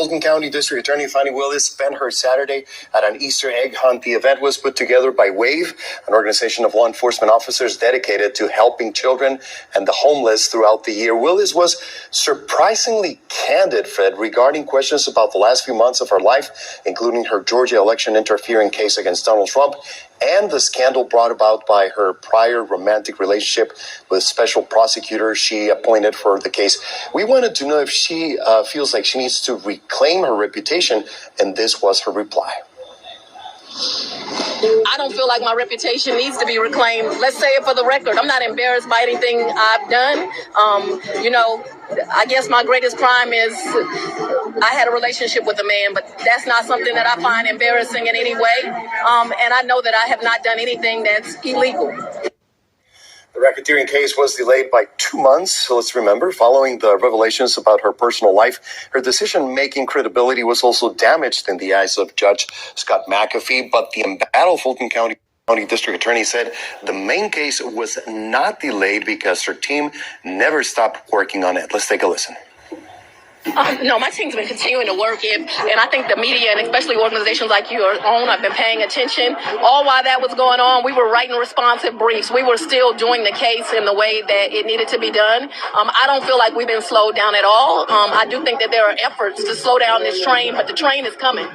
Fulton County District Attorney Fani Willis spent her Saturday at an Easter egg hunt. The event was put together by WAVE, an organization of law enforcement officers dedicated to helping children and the homeless throughout the year. Willis was surprisingly candid, Fred, regarding questions about the last few months of her life, including her Georgia election interfering case against Donald Trump and the scandal brought about by her prior romantic relationship with special prosecutor she appointed for the case. We wanted to know if she feels like she needs to reclaim her reputation, and this was her reply. I don't feel like my reputation needs to be reclaimed. Let's say it for the record. I'm not embarrassed by anything I've done. I guess my greatest crime is I had a relationship with a man, but that's not something that I find embarrassing in any way. And I know that I have not done anything that's illegal. The racketeering case was delayed by 2 months. So let's remember, following the revelations about her personal life, her decision-making credibility was also damaged in the eyes of Judge Scott McAfee. But the embattled Fulton County District Attorney said the main case was not delayed because her team never stopped working on it. Let's take a listen. No, my team's been continuing to work and I think the media and especially organizations like your own have been paying attention. All while that was going on, we were writing responsive briefs. We were still doing the case in the way that it needed to be done. I don't feel like we've been slowed down at all. I do think that there are efforts to slow down this train, but the train is coming.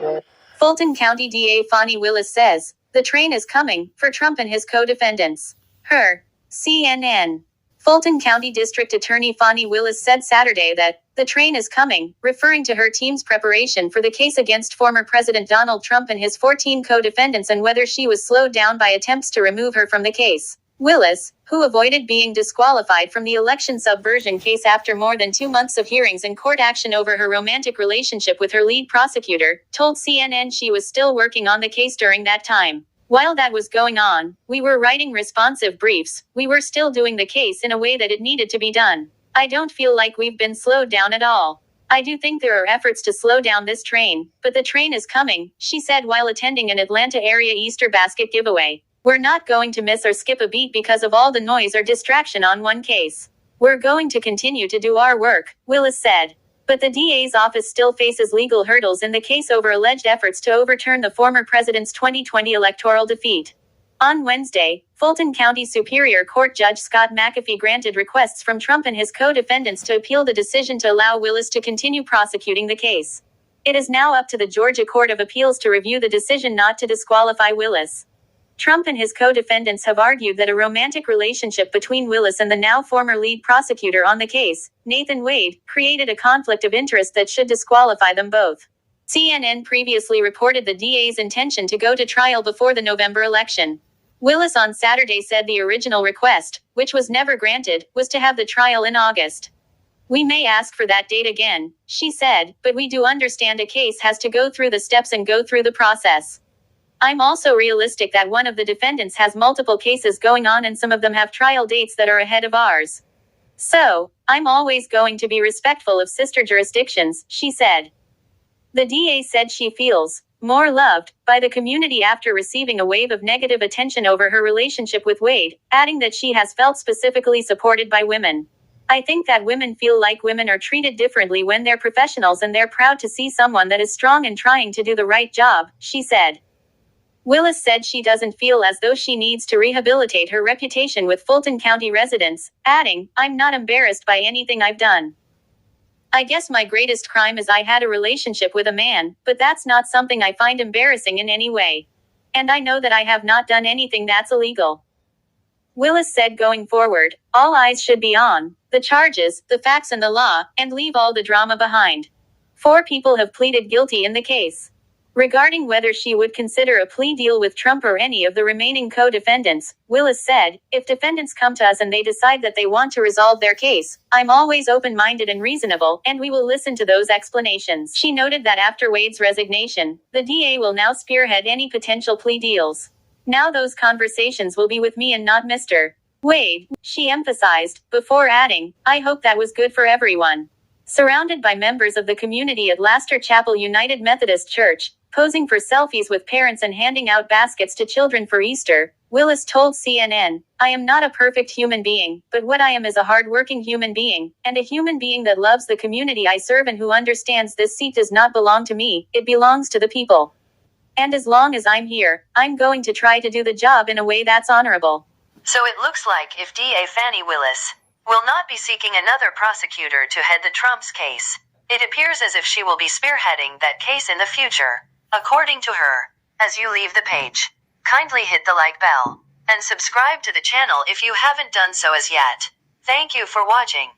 Fulton County DA Fani Willis says, the train is coming for Trump and his co-defendants. Her. CNN. Fulton County District Attorney Fani Willis said Saturday that the train is coming, referring to her team's preparation for the case against former President Donald Trump and his 14 co-defendants and whether she was slowed down by attempts to remove her from the case. Willis, who avoided being disqualified from the election subversion case after more than 2 months of hearings and court action over her romantic relationship with her lead prosecutor, told CNN she was still working on the case during that time. While that was going on, we were writing responsive briefs. We were still doing the case in a way that it needed to be done. I don't feel like we've been slowed down at all. I do think there are efforts to slow down this train, but the train is coming, she said while attending an Atlanta area Easter basket giveaway. We're not going to miss or skip a beat because of all the noise or distraction on one case. We're going to continue to do our work, Willis said. But the DA's office still faces legal hurdles in the case over alleged efforts to overturn the former president's 2020 electoral defeat. On Wednesday, Fulton County Superior Court Judge Scott McAfee granted requests from Trump and his co-defendants to appeal the decision to allow Willis to continue prosecuting the case. It is now up to the Georgia Court of Appeals to review the decision not to disqualify Willis. Trump and his co-defendants have argued that a romantic relationship between Willis and the now former lead prosecutor on the case, Nathan Wade, created a conflict of interest that should disqualify them both. CNN previously reported the DA's intention to go to trial before the November election. Willis on Saturday said the original request, which was never granted, was to have the trial in August. We may ask for that date again, she said, but we do understand a case has to go through the steps and go through the process. I'm also realistic that one of the defendants has multiple cases going on and some of them have trial dates that are ahead of ours. So, I'm always going to be respectful of sister jurisdictions, she said. The DA said she feels more loved by the community after receiving a wave of negative attention over her relationship with Wade, adding that she has felt specifically supported by women. I think that women feel like women are treated differently when they're professionals and they're proud to see someone that is strong and trying to do the right job, she said. Willis said she doesn't feel as though she needs to rehabilitate her reputation with Fulton County residents, adding, I'm not embarrassed by anything I've done. I guess my greatest crime is I had a relationship with a man, but that's not something I find embarrassing in any way. And I know that I have not done anything that's illegal. Willis said going forward, all eyes should be on the charges, the facts and the law, and leave all the drama behind. 4 people have pleaded guilty in the case. Regarding whether she would consider a plea deal with Trump or any of the remaining co-defendants, Willis said, if defendants come to us and they decide that they want to resolve their case, I'm always open-minded and reasonable, and we will listen to those explanations. She noted that after Wade's resignation, the DA will now spearhead any potential plea deals. Now those conversations will be with me and not Mr. Wade, she emphasized, before adding, I hope that was good for everyone. Surrounded by members of the community at Laster Chapel United Methodist Church, posing for selfies with parents and handing out baskets to children for Easter, Willis told CNN, "I am not a perfect human being, but what I am is a hard-working human being, and a human being that loves the community I serve and who understands this seat does not belong to me, it belongs to the people. And as long as I'm here, I'm going to try to do the job in a way that's honorable." So it looks like if DA Fani Willis will not be seeking another prosecutor to head the Trump's case, it appears as if she will be spearheading that case in the future, according to her. As you leave the page, kindly hit the like bell and subscribe to the channel if you haven't done so as yet. Thank you for watching.